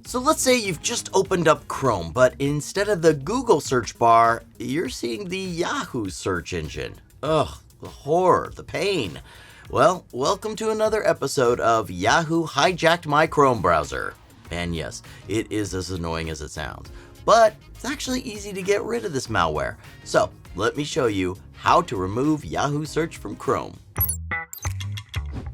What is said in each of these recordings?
So let's say you've just opened up Chrome, but instead of the Google search bar, you're seeing the Yahoo search engine. Ugh, the horror, the pain. Well, welcome to another episode of Yahoo Hijacked My Chrome Browser. And yes, it is as annoying as it sounds, but it's actually easy to get rid of this malware. So let me show you how to remove Yahoo Search from Chrome.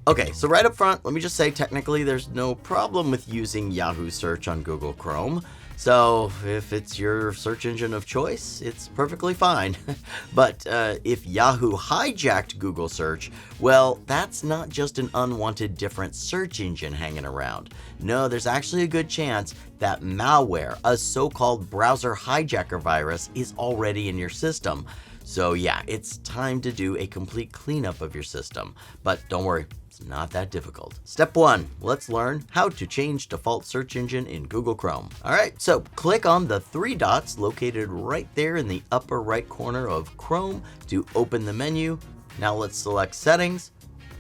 Okay, so right up front, let me just say technically there's no problem with using Yahoo Search on Google Chrome. So if it's your search engine of choice, it's perfectly fine. But if Yahoo hijacked Google Search, well, that's not just an unwanted different search engine hanging around. No, there's actually a good chance that malware, a so-called browser hijacker virus, is already in your system. So yeah, it's time to do a complete cleanup of your system. But don't worry, it's not that difficult. Step 1, let's learn how to change default search engine in Google Chrome. Alright, so click on the 3 dots located right there in the upper right corner of Chrome to open the menu. Now let's select Settings.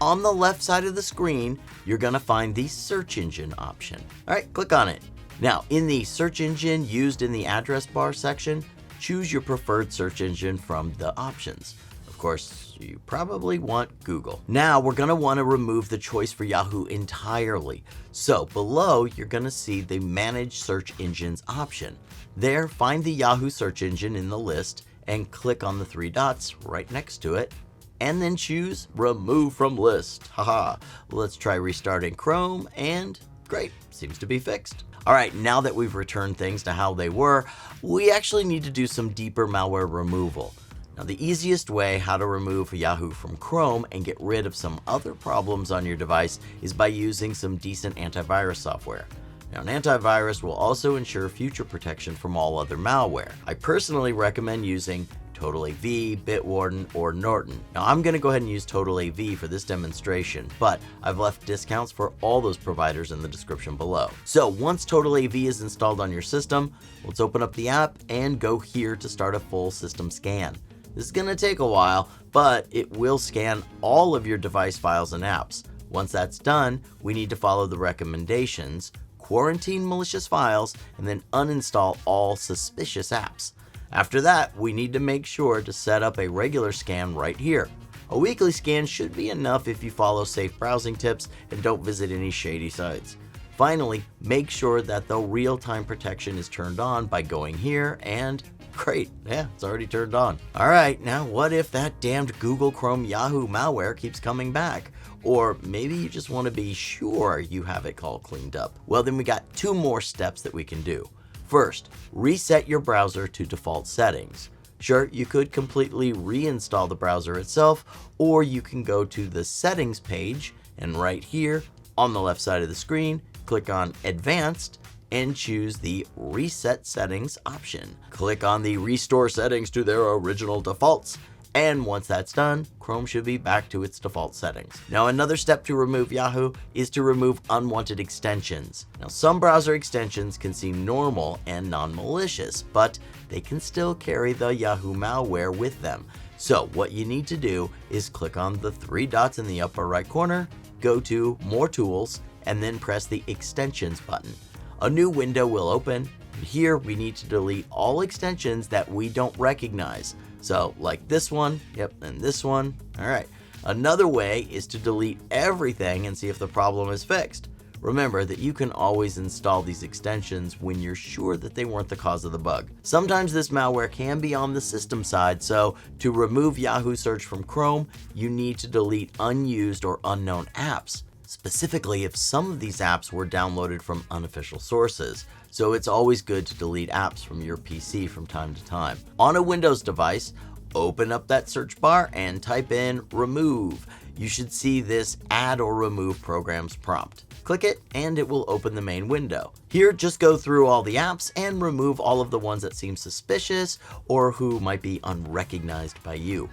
On the left side of the screen, you're going to find the search engine option. Alright, click on it. Now, in the search engine used in the address bar section, choose your preferred search engine from the options. Of course, you probably want Google. Now we're going to want to remove the choice for Yahoo entirely. So below, you're going to see the Manage Search Engines option. There, find the Yahoo search engine in the list and click on the 3 dots right next to it, and then choose Remove from List. Haha, let's try restarting Chrome, and great, seems to be fixed. Alright, now that we've returned things to how they were, we actually need to do some deeper malware removal. Now, the easiest way how to remove Yahoo from Chrome and get rid of some other problems on your device is by using some decent antivirus software. Now, an antivirus will also ensure future protection from all other malware. I personally recommend using TotalAV, Bitwarden, or Norton. Now, I'm going to go ahead and use TotalAV for this demonstration, but I've left discounts for all those providers in the description below. So once TotalAV is installed on your system, let's open up the app and go here to start a full system scan. This is going to take a while, but it will scan all of your device files and apps. Once that's done, we need to follow the recommendations, quarantine malicious files, and then uninstall all suspicious apps. After that, we need to make sure to set up a regular scan right here. A weekly scan should be enough if you follow safe browsing tips and don't visit any shady sites. Finally, make sure that the real-time protection is turned on by going here and great, yeah, it's already turned on. Alright, now what if that damned Google Chrome Yahoo malware keeps coming back? Or maybe you just want to be sure you have it all cleaned up. Well, then we got 2 more steps that we can do. First, reset your browser to default settings. Sure, you could completely reinstall the browser itself, or you can go to the settings page and right here on the left side of the screen, click on Advanced and choose the Reset Settings option. Click on the Restore Settings to their original defaults. And once that's done, Chrome should be back to its default settings. Now, another step to remove Yahoo is to remove unwanted extensions. Now, some browser extensions can seem normal and non-malicious, but they can still carry the Yahoo malware with them. So what you need to do is click on the 3 dots in the upper right corner, go to More Tools, and then press the Extensions button. A new window will open. Here we need to delete all extensions that we don't recognize. So like this one, yep, and this one. Alright, another way is to delete everything and see if the problem is fixed. Remember that you can always install these extensions when you're sure that they weren't the cause of the bug. Sometimes this malware can be on the system side, so to remove Yahoo Search from Chrome, you need to delete unused or unknown apps. Specifically if some of these apps were downloaded from unofficial sources. So it's always good to delete apps from your PC from time to time. On a Windows device, open up that search bar and type in remove. You should see this add or remove programs prompt. Click it and it will open the main window. Here, just go through all the apps and remove all of the ones that seem suspicious or who might be unrecognized by you.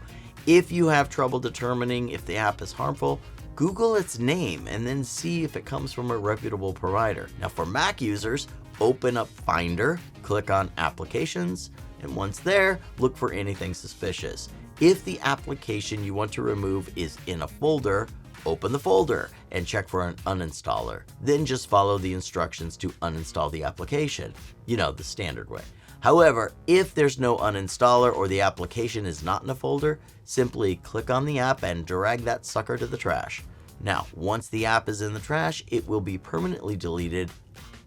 If you have trouble determining if the app is harmful, Google its name and then see if it comes from a reputable provider. Now for Mac users, open up Finder, click on Applications, and once there, look for anything suspicious. If the application you want to remove is in a folder, open the folder and check for an uninstaller. Then just follow the instructions to uninstall the application. You know, the standard way. However, if there's no uninstaller or the application is not in a folder, simply click on the app and drag that sucker to the trash. Now, once the app is in the trash, it will be permanently deleted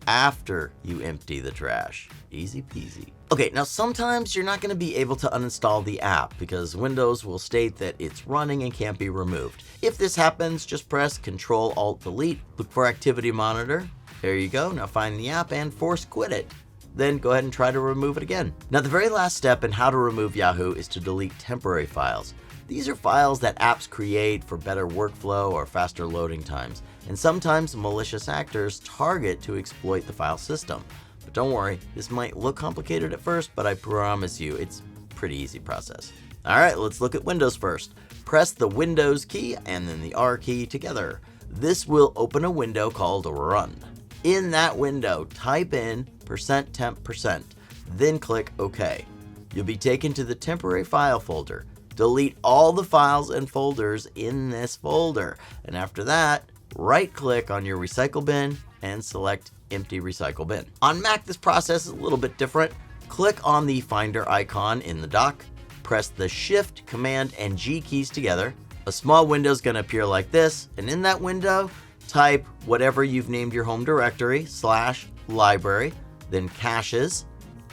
after you empty the trash. Easy peasy. Okay, now sometimes you're not going to be able to uninstall the app because Windows will state that it's running and can't be removed. If this happens, just press Ctrl-Alt-Delete, look for Activity Monitor. There you go. Now find the app and force quit it. Then go ahead and try to remove it again. Now the very last step in how to remove Yahoo is to delete temporary files. These are files that apps create for better workflow or faster loading times, and sometimes malicious actors target to exploit the file system. But don't worry, this might look complicated at first, but I promise you it's a pretty easy process. Alright, let's look at Windows first. Press the Windows key and then the R key together. This will open a window called Run. In that window, type in %temp%, then click OK. You'll be taken to the temporary file folder. Delete all the files and folders in this folder, and after that, right-click on your recycle bin and select Empty Recycle Bin. On Mac, this process is a little bit different. Click on the Finder icon in the dock, press the Shift, Command, and G keys together. A small window is going to appear like this, and in that window, type whatever you've named your home directory, /library, then caches,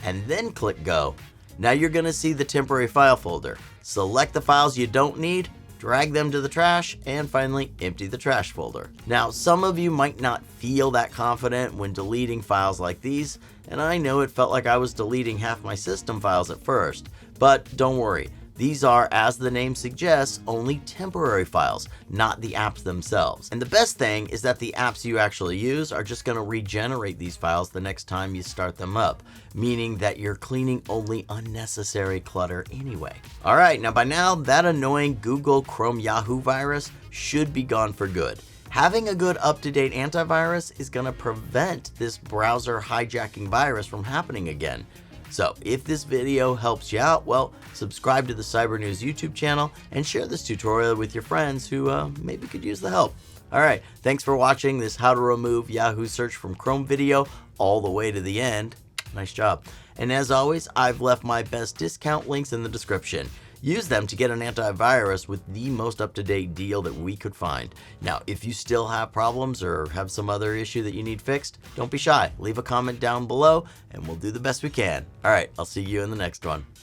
and then click Go. Now you're going to see the temporary file folder. Select the files you don't need, drag them to the trash, and finally empty the trash folder. Now, some of you might not feel that confident when deleting files like these, and I know it felt like I was deleting half my system files at first, but don't worry. These are, as the name suggests, only temporary files, not the apps themselves. And the best thing is that the apps you actually use are just going to regenerate these files the next time you start them up, meaning that you're cleaning only unnecessary clutter anyway. Alright, now by now, that annoying Google Chrome Yahoo virus should be gone for good. Having a good up-to-date antivirus is going to prevent this browser hijacking virus from happening again. So if this video helps you out, well, subscribe to the Cybernews YouTube channel and share this tutorial with your friends who maybe could use the help. Alright, thanks for watching this how to remove Yahoo Search from Chrome video all the way to the end. Nice job. And as always, I've left my best discount links in the description. Use them to get an antivirus with the most up-to-date deal that we could find. Now, if you still have problems or have some other issue that you need fixed, don't be shy. Leave a comment down below and we'll do the best we can. All right, I'll see you in the next one.